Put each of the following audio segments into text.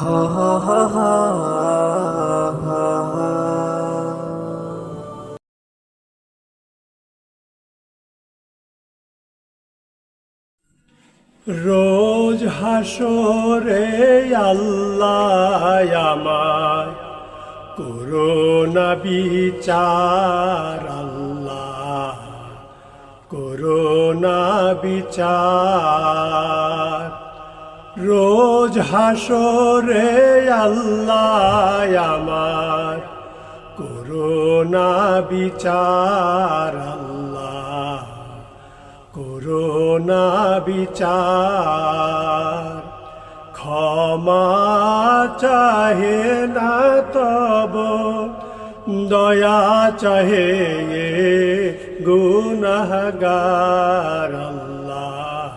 হা হা হা হা হা হা। রোজ হাসরে আল্লাহ আমায় করোনা বিচার, আল্লাহ করোনা বিচার। রোজ হাসরে আল্লাহ আমার করোনা বিচার, আল্লাহ করোনা বিচার। ক্ষমা চাহে না তব দয়া চাহে গুনাহগার, আল্লাহ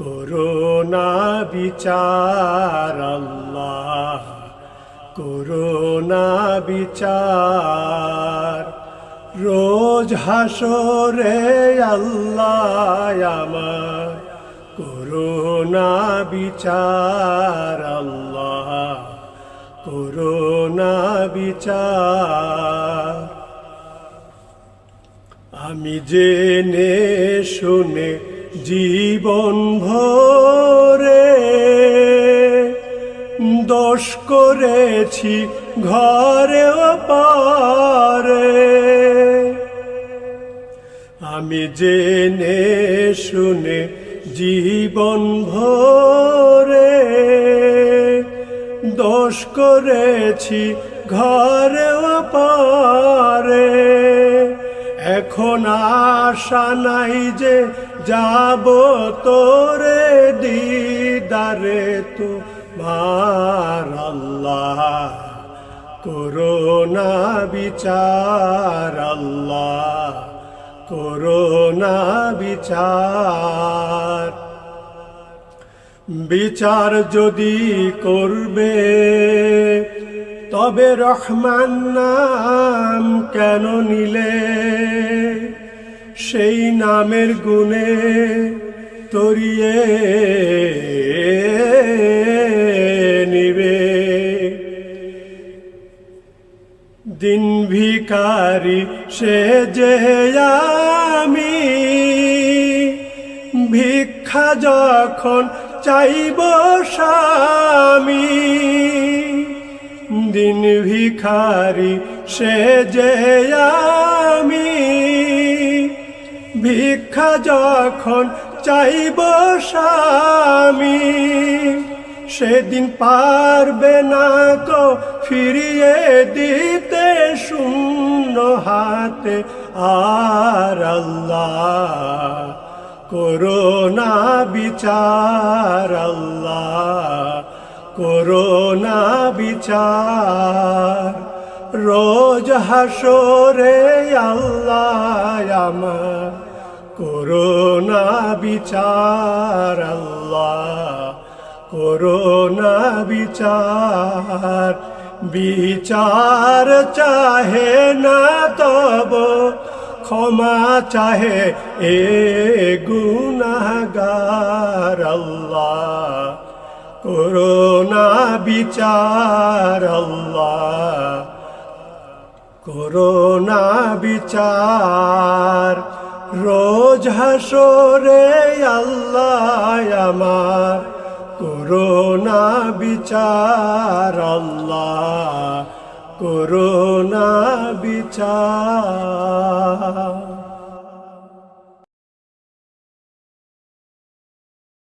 করোনা বিচার, আল্লাহ করোনা বিচার। রোজ হাসরে আল্লাহ আমার করোনা বিচার, আল্লাহ করোনা বিচার। আমি জেনে শুনে জীবন ভরে দোষ করেছি ঘরে পারে। আমি জেনে শুনে জীবন ভরে দোষ করেছি ঘরে পারে। এখন আশা নাই যে যাব তোরে দিদারে তোমার, আল্লাহ করোনা বিচার, আল্লাহ করোনা বিচার। বিচার যদি করবে তবে রহমান নাম কেন নিলে? সেই নামের গুণে তরিয়ে নিবে। দিন ভিখারি সে যে আমি ভিক্ষা যখন চাইব স্বামী। দিন ভিখারি সে যে আমি ভিক্ষা যখন চাইব স্বামী। সেদিন পারবে না কো ফিরিয়ে দিতে শূন্য হাতে আর, আল্লাহ করোনা বিচার, আল্লাহ করোনা বিচার। রোজ হাসরে আল্লাহ আমার করোনা বিচার, আল্লাহ করোনা বিচার। বিচার চাহে না তব ক্ষমা চাহে এ গুনাহগার, আল্লাহ করোনা বিচার, আল্লাহ করোনা বিচার। রোজ হাসরে আল্লাহ আমার করোনা বিচার, আল্লাহ করোনা বিচার।